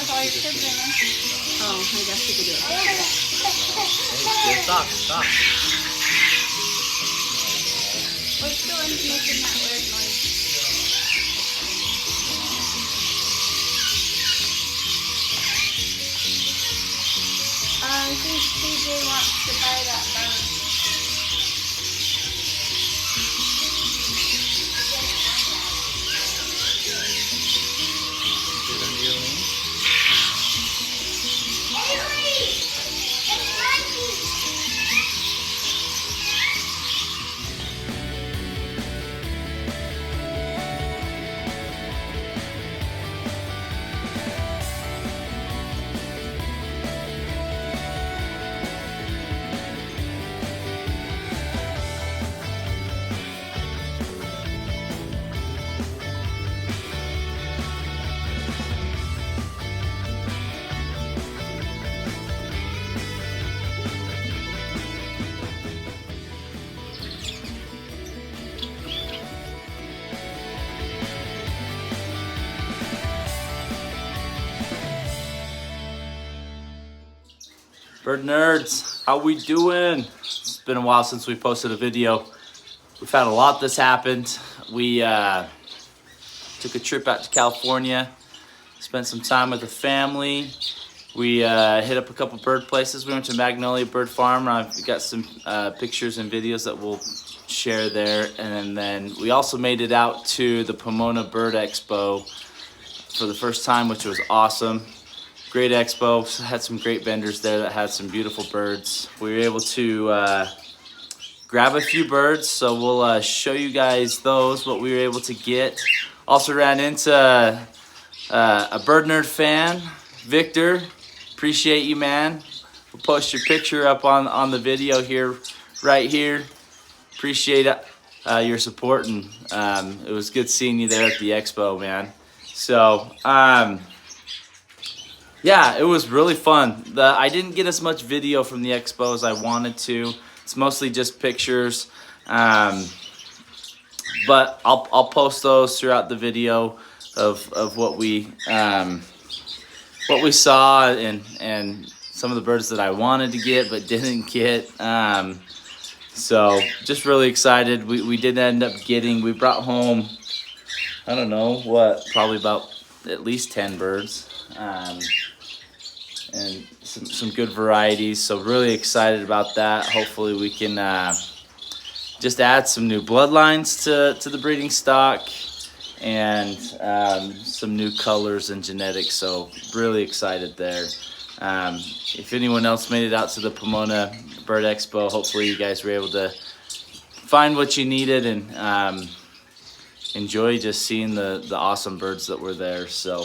with all your kids in it. Oh, I guess we could do it. Hey, stop, stop. What's the one making that weird noise? I think CJ wants to buy that bird. Bird nerds, how we doing? It's been a while since we posted a video. We've had a lot that's happened. We took a trip out to California, spent some time with the family. We hit up a couple bird places. We went to Magnolia Bird Farm. I've got some pictures and videos that we'll share there. And then we also made it out to the Pomona Bird Expo for the first time, which was awesome. Great expo, had some great vendors there that had some beautiful birds. We were able to grab a few birds, so we'll show you guys those, what we were able to get. Also ran into a bird nerd fan, Victor. Appreciate you, man. We'll post your picture up on the video here, right here. Appreciate your support, and it was good seeing you there at the expo, man. So, yeah, it was really fun. I didn't get as much video from the expo as I wanted to. It's mostly just pictures, but I'll post those throughout the video of what we saw and some of the birds that I wanted to get but didn't get. So just really excited. We did end up getting. We brought home, I don't know what, probably about at least 10 birds. And some good varieties, so really excited about that. Hopefully we can just add some new bloodlines to the breeding stock and some new colors and genetics, so really excited there. If anyone else made it out to the Pomona Bird Expo, hopefully you guys were able to find what you needed and enjoy just seeing the awesome birds that were there. So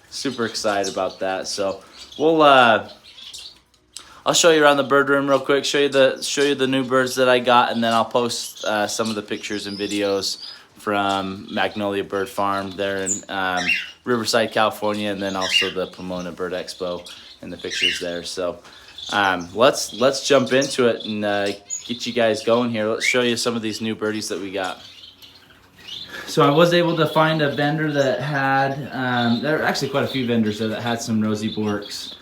super excited about that. So we'll I'll show you around the bird room real quick, show you the new birds that I got, and then I'll post some of the pictures and videos from Magnolia Bird Farm there in Riverside, California, and then also the Pomona Bird Expo and the pictures there. So let's jump into it and get you guys going here. Let's show you some of these new birdies that we got. So I was able to find a vendor that had, there are actually quite a few vendors there that had some rosy Bourkes.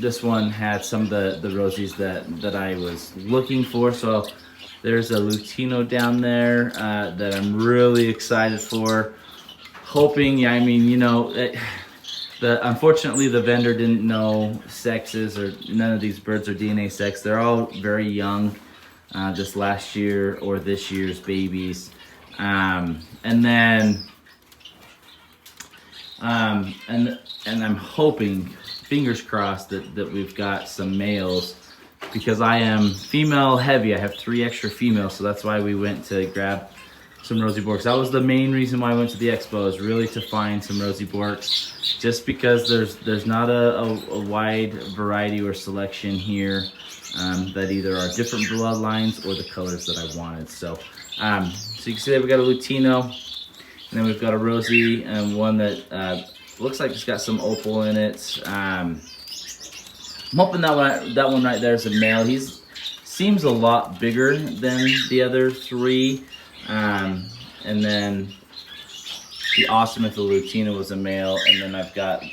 This one had some of the rosies that I was looking for. So there's a Lutino down there that I'm really excited for. Hoping, I mean, you know, unfortunately the vendor didn't know sexes, or none of these birds are DNA sex. They're all very young, this last year or this year's babies. And then and I'm hoping, fingers crossed, that we've got some males, because I am female heavy. I have 3 extra females, so that's why we went to grab some rosy Bourkes. That was the main reason why I went to the expo, is really to find some rosy Bourkes, just because there's not a wide variety or selection here that either are different bloodlines or the colors that I wanted. So so you can see that we got a Lutino, and then we've got a rosy, and one that looks like it's got some opal in it. I'm hoping that one right there is a male. Seems a lot bigger than the other 3. And then be awesome if the Lutino was a male. And then I've got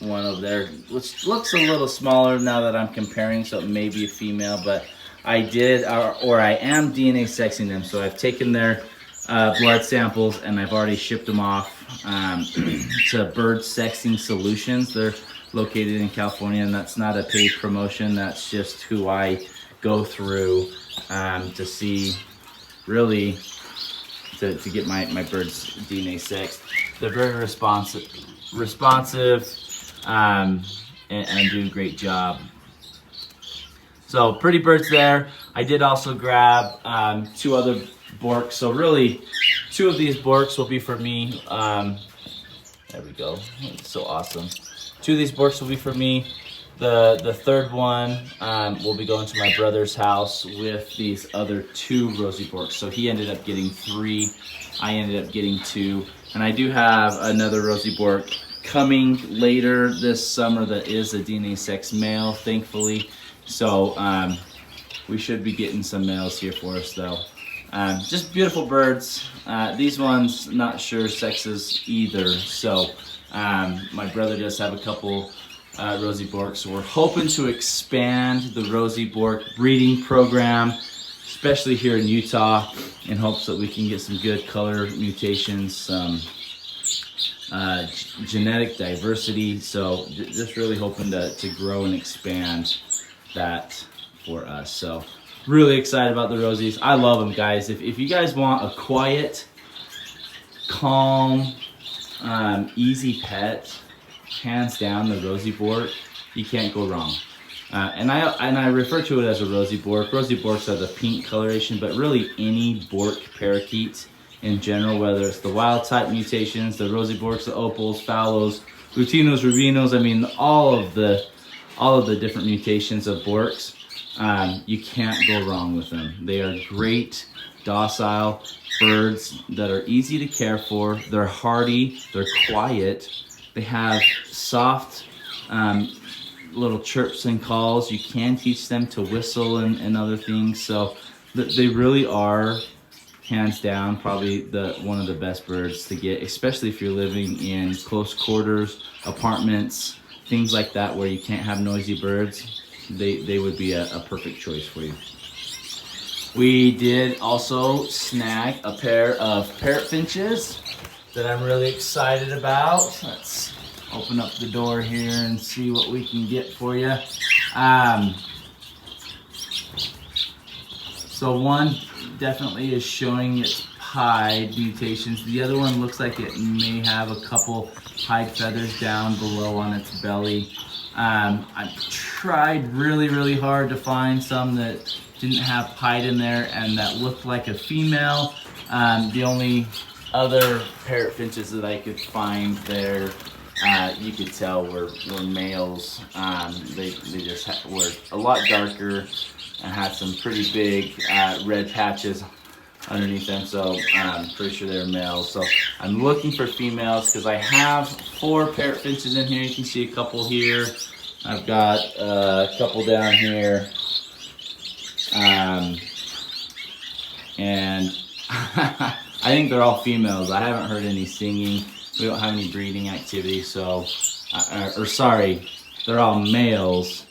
one over there, which looks a little smaller now that I'm comparing, so it may be a female, but I did, or I am DNA sexing them. So I've taken their blood samples and I've already shipped them off to Bird Sexing Solutions. They're located in California, and that's not a paid promotion. That's just who I go through to see, really, to get my birds DNA sexed. They're very responsive, and do a great job. So pretty birds there. I did also grab 2 other Bourkes. So really, 2 of these Bourkes will be for me. There we go. It's so awesome. 2 of these Bourkes will be for me. The third one will be going to my brother's house with these other 2 rosy Bourkes. So he ended up getting 3. I ended up getting 2. And I do have another rosy Bourke coming later this summer that is a DNA sex male, thankfully. So we should be getting some males here for us though. Just beautiful birds. These ones, not sure sexes either. So my brother does have a couple rosy Bourkes. So we're hoping to expand the rosy Bourke breeding program, especially here in Utah, in hopes that we can get some good color mutations, some genetic diversity. So just really hoping to grow and expand that for us. So really excited about the rosies. I love them, guys. If you guys want a quiet, calm, easy pet, hands down the rosy Bourke, you can't go wrong. And I refer to it as a rosy Bourke. Rosy Bourkes are the pink coloration, but really any Bourke parakeet in general, whether it's the wild type mutations, the rosy Bourkes, the opals, fallows, lutinos, rubinos, I mean all of the different mutations of Bourkes, you can't go wrong with them. They are great, docile birds that are easy to care for. They're hardy, they're quiet, they have soft little chirps and calls. You can teach them to whistle and other things. So they really are, hands down, probably one of the best birds to get, especially if you're living in close quarters, apartments, things like that where you can't have noisy birds. They would be a perfect choice for you. We did also snag a pair of parrot finches that I'm really excited about. Let's open up the door here and see what we can get for you. So one definitely is showing its hide mutations. The other one looks like it may have a couple hide feathers down below on its belly. I tried really hard to find some that didn't have hide in there and that looked like a female. The only other parrot finches that I could find there, you could tell were males. They just were a lot darker and had some pretty big red patches underneath them, so I'm pretty sure they're males. So I'm looking for females because I have 4 parrot finches in here. You can see a couple here. I've got a couple down here. And I think they're all females. I haven't heard any singing. We don't have any breeding activity, so, or sorry, they're all males.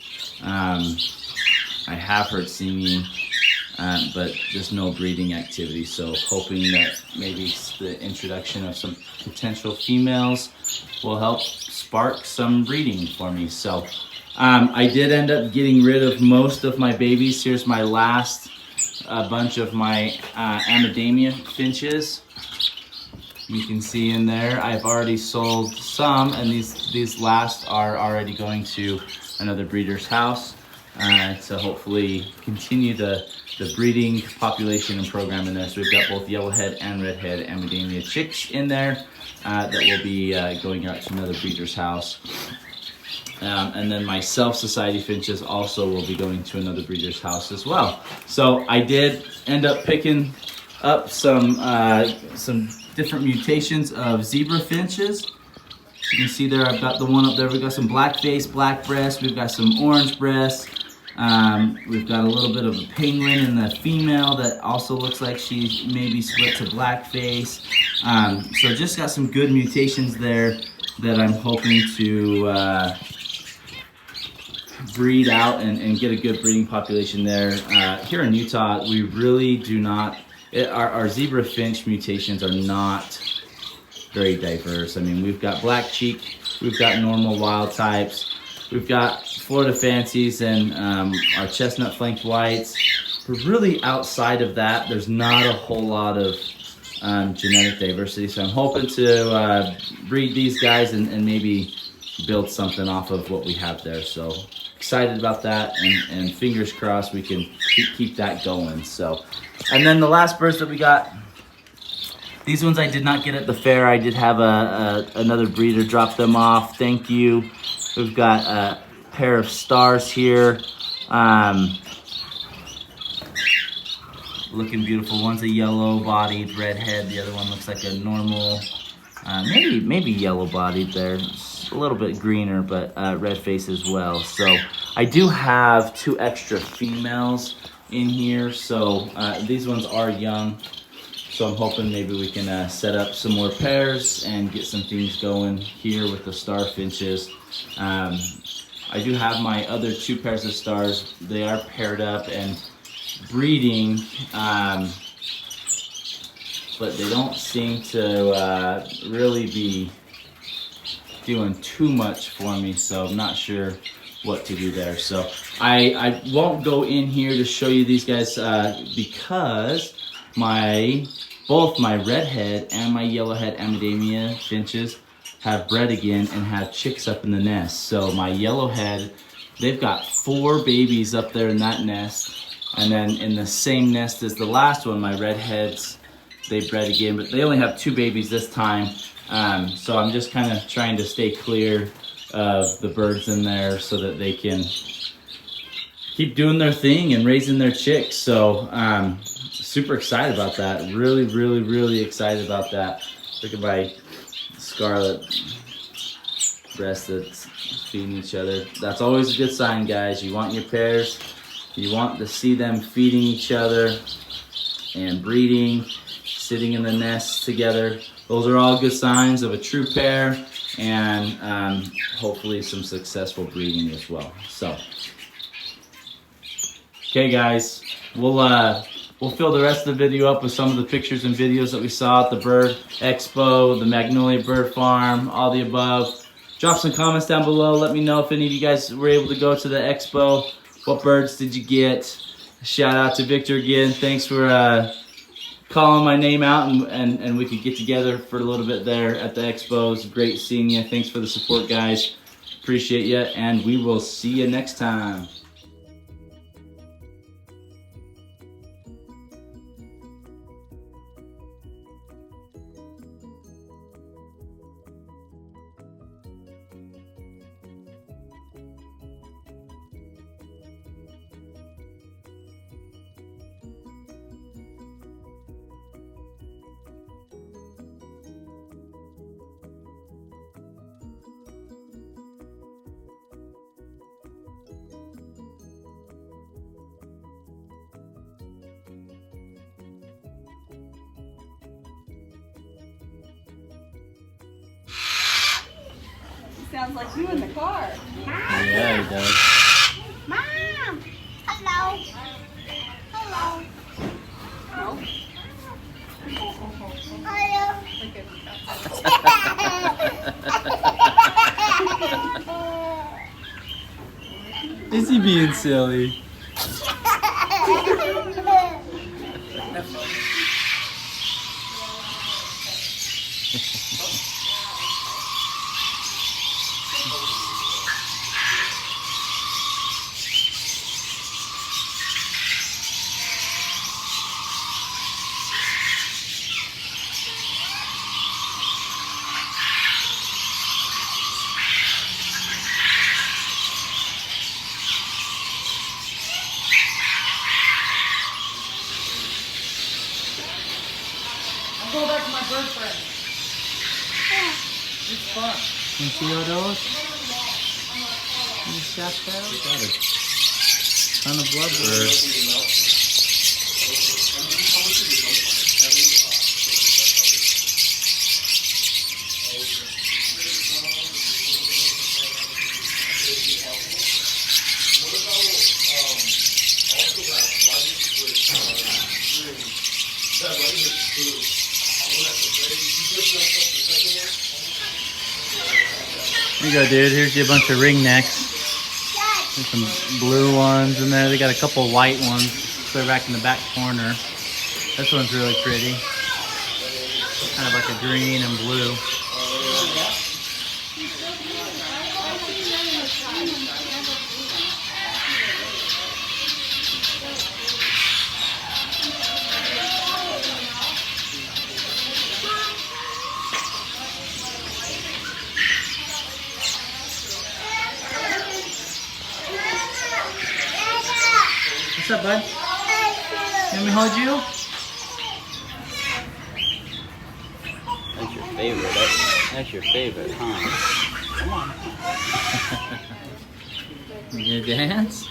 I have heard singing, but just no breeding activity. So hoping that maybe the introduction of some potential females will help spark some breeding for me. So I did end up getting rid of most of my babies. Here's my last bunch of my Amadamia finches. You can see in there, I've already sold some, and these last are already going to another breeder's house to hopefully continue the breeding population and program in there. So we've got both yellowhead and redhead Amadamia chicks in there that will be going out to another breeder's house. And then my Self-Society finches also will be going to another breeder's house as well. So I did end up picking up some different mutations of zebra finches. You can see there, I've got the one up there. We've got some black face, black breast. We've got some orange breast. We've got a little bit of a penguin in the female that also looks like she's maybe split to black face. So just got some good mutations there that I'm hoping to breed out and get a good breeding population there. Here in Utah, we really do not, our zebra finch mutations are not very diverse. I mean, we've got black cheek, we've got normal wild types, we've got Florida fancies and our chestnut flanked whites. But really outside of that, there's not a whole lot of genetic diversity. So I'm hoping to breed these guys and maybe build something off of what we have there. So excited about that, and fingers crossed we can keep that going. So, and then the last birds that we got, these ones I did not get at the fair. I did have another breeder drop them off. Thank you. We've got a pair of stars here. Looking beautiful. One's a yellow-bodied redhead. The other one looks like a normal, maybe yellow-bodied there. It's a little bit greener, but red face as well. So I do have 2 extra females in here. So these ones are young. So I'm hoping maybe we can set up some more pairs and get some things going here with the star finches. I do have my other 2 pairs of stars. They are paired up and breeding, but they don't seem to really be doing too much for me, so I'm not sure what to do there. So I won't go in here to show you these guys because both my redhead and my yellowhead Amadamia finches have bred again and have chicks up in the nest. So my yellowhead, they've got 4 babies up there in that nest. And then in the same nest as the last one, my redheads, they bred again, but they only have 2 babies this time. So I'm just kind of trying to stay clear of the birds in there so that they can keep doing their thing and raising their chicks. So super excited about that. Really, really, really excited about that. Look at my scarlet breasts that's feeding each other. That's always a good sign, guys. You want your pairs. You want to see them feeding each other and breeding, sitting in the nests together. Those are all good signs of a true pair, and hopefully some successful breeding as well. So, okay guys, we'll fill the rest of the video up with some of the pictures and videos that we saw at the Bird Expo, the Magnolia Bird Farm, all the above. Drop some comments down below. Let me know if any of you guys were able to go to the Expo. What birds did you get? Shout out to Victor again. Thanks for calling my name out and we could get together for a little bit there at the Expo. It was great seeing you. Thanks for the support, guys. Appreciate you, and we will see you next time. Sounds like you in the car. Yeah, he does. Mom! Hello! Hello! No? Is he being silly? Go back to my bird friend. It's fun. You see all those? You got that? We got a ton of bloodbirds. Here you go, dude. Here's you a bunch of ringnecks. There's some blue ones in there. They got a couple of white ones. They're back in the back corner. This one's really pretty. Kind of like a green and blue. What's up, bud? Let me hold you? That's your favorite. That's your favorite, huh? Come on. You gonna dance?